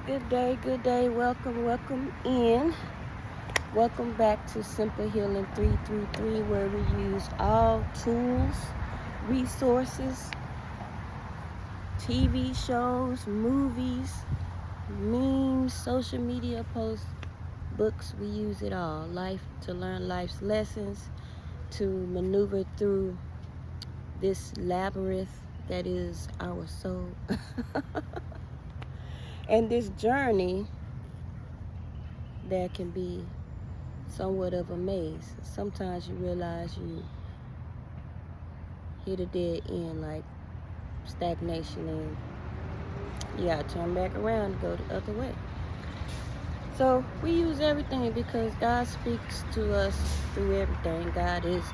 Good day. Welcome in. Welcome back to S.E.M.P.L.E Healing 333, where we use all tools, resources, TV shows, movies, memes, social media posts, books. We use it all. Life to learn life's lessons, to maneuver through this labyrinth that is our soul. And this journey that can be somewhat of a maze. Sometimes you realize you hit a dead end, like stagnation, and you gotta turn back around and go the other way. So we use everything because God speaks to us through everything. God is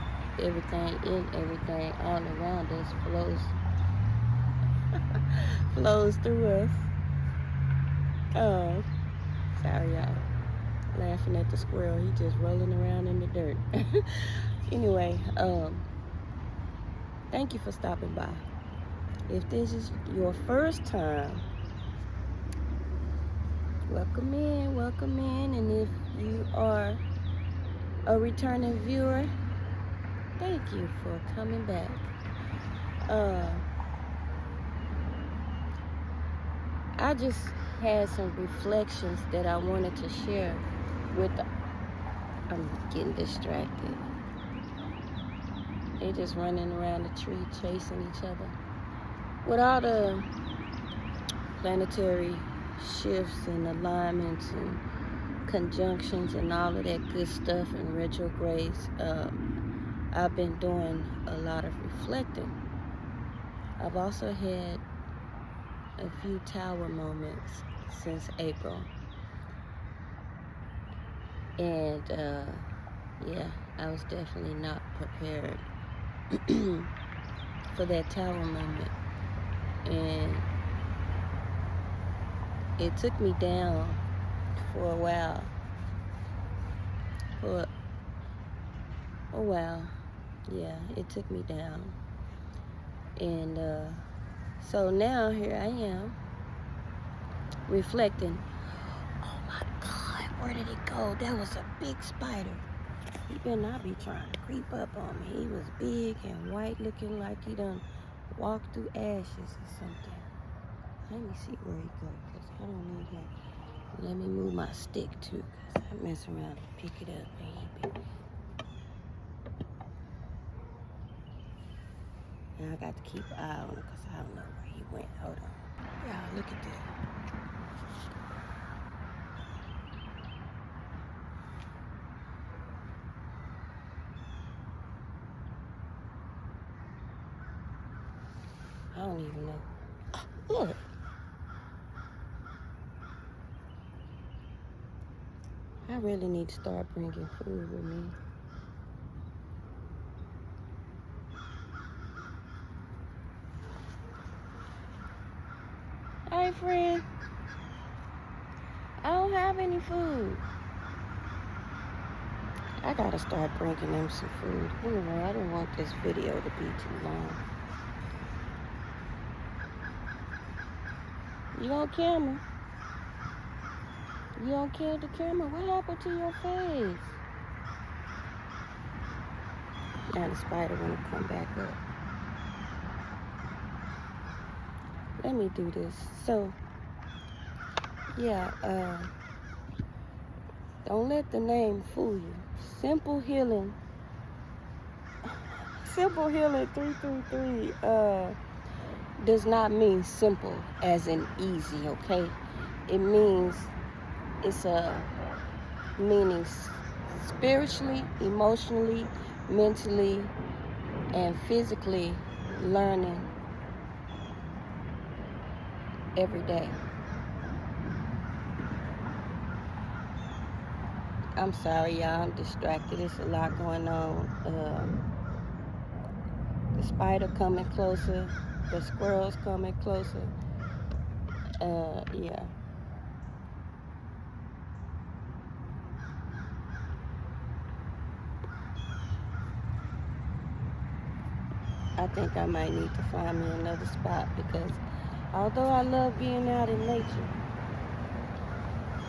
everything, in everything, all around us, flows through us. Oh, sorry y'all. Laughing at the squirrel. He just rolling around in the dirt. Anyway, thank you for stopping by. If this is your first time, welcome in. And if you are a returning viewer, thank you for coming back. I just had some reflections that I wanted to share with I'm getting distracted. They're just running around the tree chasing each other. With all the planetary shifts and alignments and conjunctions and all of that good stuff and retrogrades, I've been doing a lot of reflecting. I've also had a few tower moments since April. And yeah, I was definitely not prepared for that tower moment. And it took me down for a while. Yeah, it took me down. And so now here I am reflecting. Oh my God, where did it go? That was a big spider. He better not be trying to creep up on me. He was big and white, looking like he done walked through ashes or something. Let me see where he go, because I don't need him. Let me move my stick too, because I mess around and pick it up and he be... Now I got to keep an eye on him because I don't know where he went. Hold on. Y'all, look at that. I don't even know. Oh, look. I really need to start bringing food with me. Hey, friend. I don't have any food. I gotta start bringing them some food. Anyway, I don't want this video to be too long. You on camera? You don't kill the camera? What happened to your face? Now the spider wanna come back up. Let me do this. So, yeah, don't let the name fool you. S.E.M.P.L.E Healing. S.E.M.P.L.E Healing 333 does not mean simple as in easy, okay? It means it's a meaning spiritually, emotionally, mentally, and physically learning every day. I'm sorry, y'all. I'm distracted. There's a lot going on. The spider coming closer. The squirrels coming closer. Yeah. I think I might need to find me another spot because although I love being out in nature,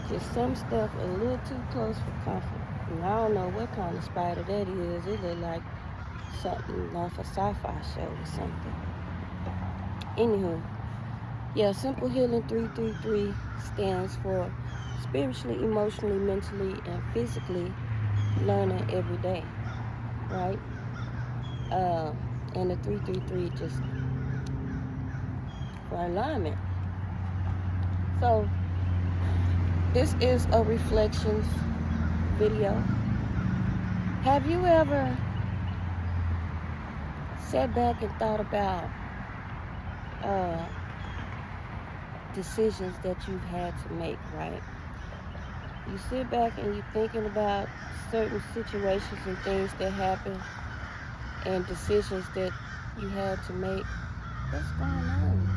Just some stuff a little too close for comfort. And I don't know what kind of spider that is. It look like something off a sci-fi show or something. Anywho, yeah, S.E.M.P.L.E Healing 333 stands for spiritually, emotionally, mentally, and physically learning every day, right? And the 333 just for alignment. So this is a reflections video. Have you ever sat back and thought about decisions that you've had to make, right? You sit back and you're thinking about certain situations and things that happen and decisions that you had to make. What's going on?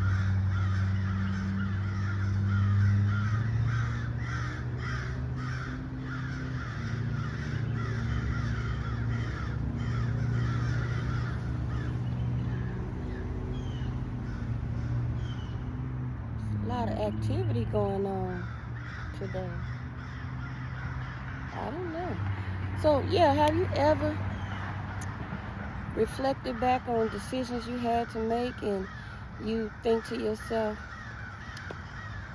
A lot of activity going on today. I don't know. So, yeah, have you ever reflected back on decisions you had to make and you think to yourself,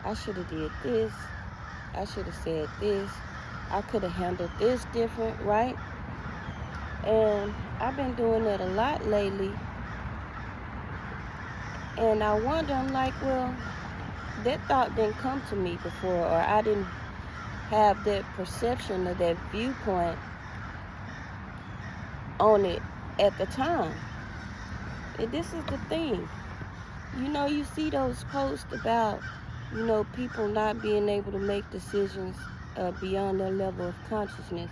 I should have did this, I should have said this, I could have handled this different, right? And I've been doing that a lot lately. And I wonder, I'm like, well, that thought didn't come to me before, or I didn't have that perception or that viewpoint on it at the time. And this is the thing. You know, you see those posts about, people not being able to make decisions beyond their level of consciousness.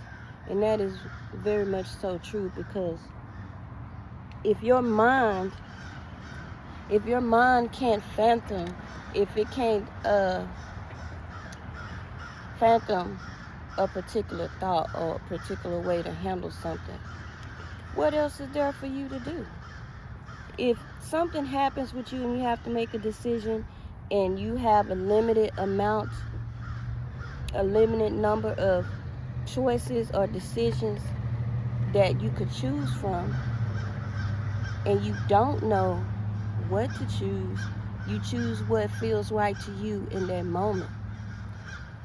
And that is very much so true, because if your mind can't fathom, if it can't fathom a particular thought or a particular way to handle something, what else is there for you to do? If something happens with you and you have to make a decision and you have a limited number of choices or decisions that you could choose from, and you don't know what to choose, you choose what feels right to you in that moment.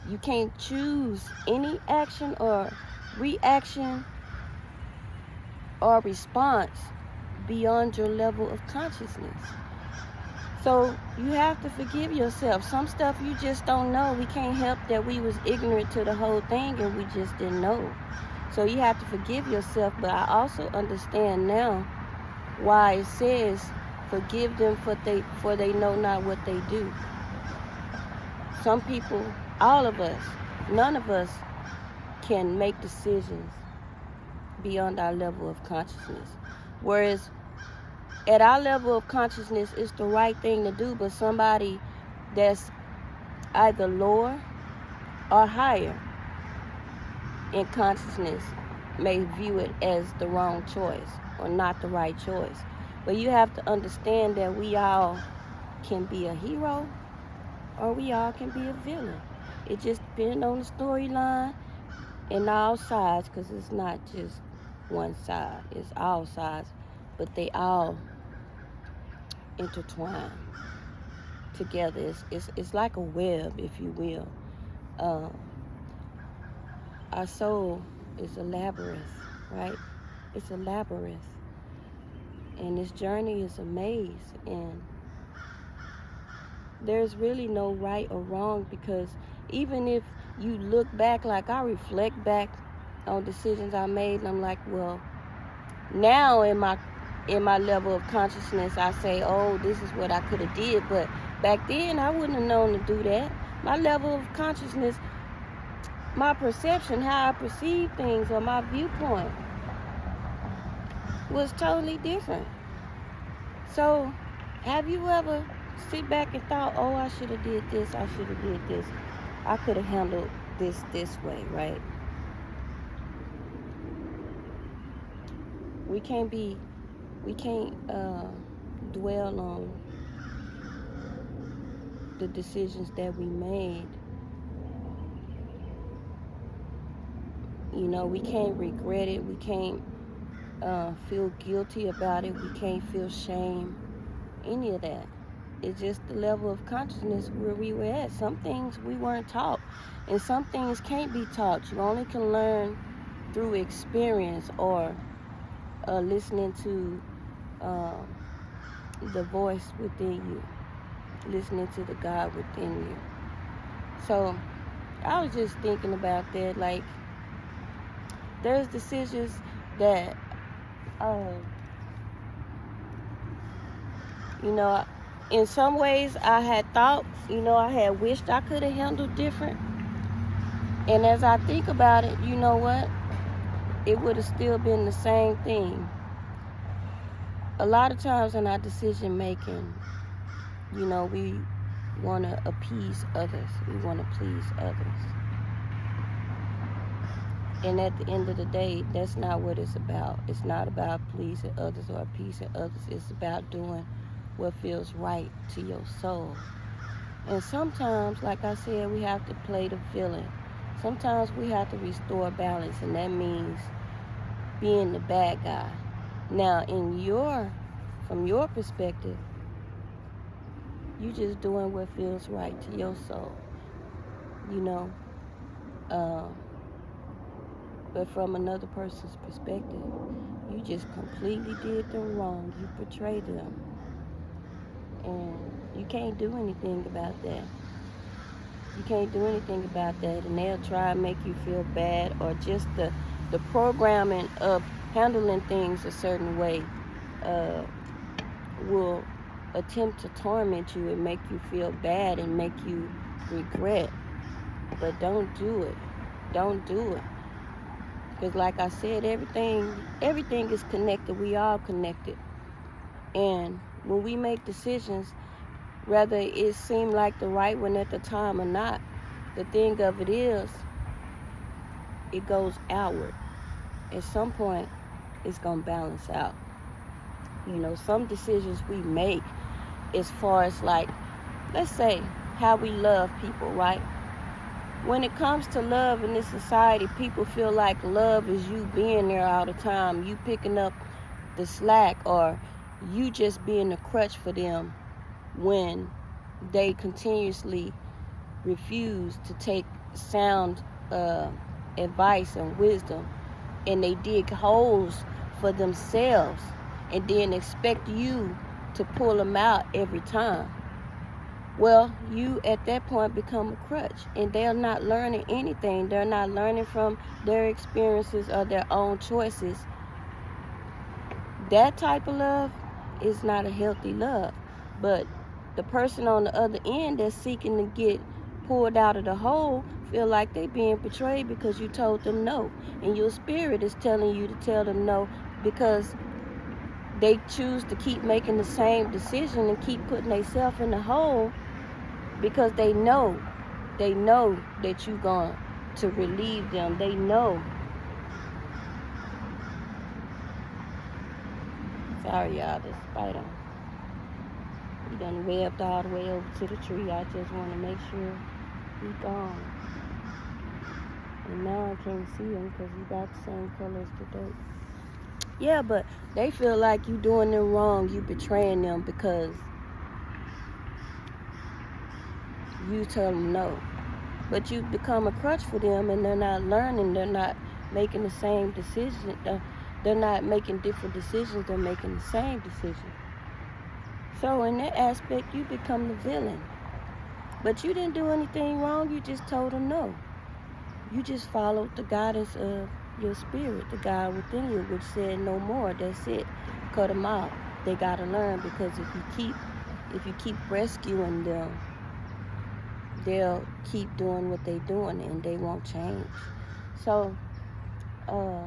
You can't choose any action or reaction or response beyond your level of consciousness. So you have to forgive yourself. Some stuff you just don't know. We can't help that we was ignorant to the whole thing and we just didn't know. So you have to forgive yourself. But I also understand now why it says, forgive them for they know not what they do. Some people, all of us, none of us can make decisions beyond our level of consciousness. Whereas at our level of consciousness, it's the right thing to do, but somebody that's either lower or higher in consciousness may view it as the wrong choice or not the right choice. But you have to understand that we all can be a hero or we all can be a villain. It just depends on the storyline and all sides, because it's not just one side, it's all sides, but they all intertwine together. It's like a web, if you will. Our soul is a labyrinth, right? It's a labyrinth. And this journey is a maze. And there's really no right or wrong, because even if you look back, like I reflect back on decisions I made, and I'm like, well, now in my level of consciousness, I say, oh, this is what I could have did. But back then, I wouldn't have known to do that. My level of consciousness, my perception, how I perceive things, or my viewpoint was totally different. So, have you ever sit back and thought, oh, I should have did this, I should have did this, I could have handled this way, right? We can't dwell on the decisions that we made You know, we can't regret it. We can't feel guilty about it. We can't feel shame. Any of that. It's just the level of consciousness where we were at. Some things we weren't taught, and some things can't be taught. You only can learn through experience or listening to the voice within you, listening to the God within you. So I was just thinking about that. Like, there's decisions that, you know, in some ways I had thought, I had wished I could have handled different. And as I think about it, you know what? It would have still been the same thing. A lot of times in our decision making, we want to appease others. We want to please others. And at the end of the day, that's not what it's about. It's not about pleasing others or appeasing others. It's about doing what feels right to your soul. And sometimes, like I said, we have to play the villain. Sometimes we have to restore balance, and that means being the bad guy. Now, from your perspective, you just doing what feels right to your soul, but from another person's perspective, you just completely did them wrong. You betrayed them, and you can't do anything about that. You can't do anything about that, and they'll try and make you feel bad, or just the programming of handling things a certain way will attempt to torment you and make you feel bad and make you regret. But don't do it. Don't do it. Because like I said, everything is connected. We all connected. And when we make decisions, whether it seemed like the right one at the time or not, the thing of it is, it goes outward. At some point, it's going to balance out. Some decisions we make as far as, like, let's say how we love people, right? When it comes to love in this society, people feel like love is you being there all the time, you picking up the slack, or you just being the crutch for them when they continuously refuse to take sound advice and wisdom, and they dig holes for themselves and then expect you to pull them out every time. Well, you at that point become a crutch, and they're not learning anything. They're not learning from their experiences or their own choices. That type of love is not a healthy love. But the person on the other end that's seeking to get pulled out of the hole feel like they being betrayed because you told them no. And your spirit is telling you to tell them no because they choose to keep making the same decision and keep putting themselves in the hole because they know that you're going to relieve them. They know. Sorry, y'all, the spider. He done webbed all the way over to the tree. I just want to make sure he's gone. And now I can't see him because he's about the same color as the dirt. Yeah, but they feel like you doing them wrong. You betraying them because you tell them no. But you become a crutch for them, and they're not learning. They're not making the same decision. They're not making different decisions. They're making the same decision. So in that aspect, you become the villain. But you didn't do anything wrong. You just told them no. You just followed the guidance of your spirit, the God within you, which said no more. That's it. Cut them out. They gotta learn, because if you keep rescuing them, they'll keep doing what they're doing and they won't change. So I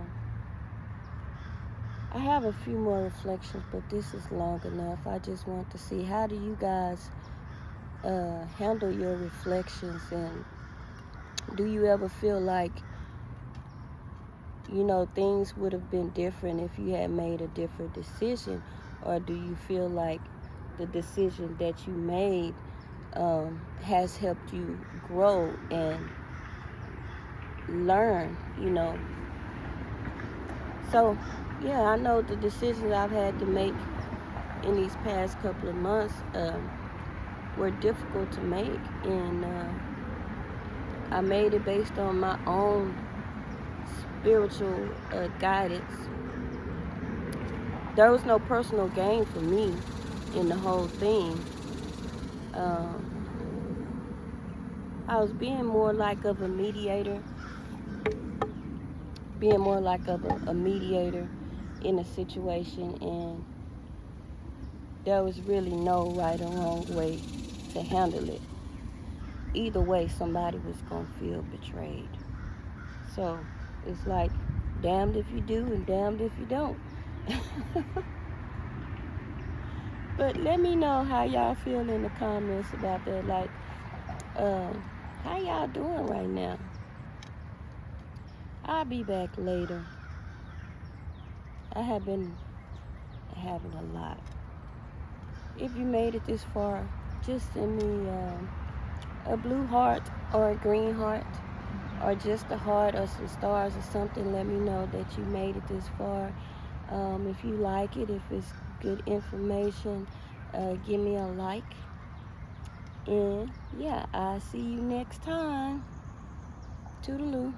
have a few more reflections, but this is long enough. I just want to see, how do you guys handle your reflections, and do you ever feel like things would have been different if you had made a different decision? Or do you feel like the decision that you made has helped you grow and learn, you know. So, yeah, I know the decisions I've had to make in these past couple of months were difficult to make, and I made it based on my own spiritual guidance. There was no personal gain for me in the whole thing. Um, I was being more like of a mediator, in a situation, and there was really no right or wrong way to handle it. Either way, somebody was going to feel betrayed. So it's like, damned if you do and damned if you don't. But let me know how y'all feel in the comments about that. Like, how y'all doing right now? I'll be back later. I have been having a lot. If you made it this far, just send me a blue heart or a green heart, or just a heart or some stars or something. Let me know that you made it this far. If you like it, if it's good information, give me a like. And yeah, I'll see you next time. Toodaloo.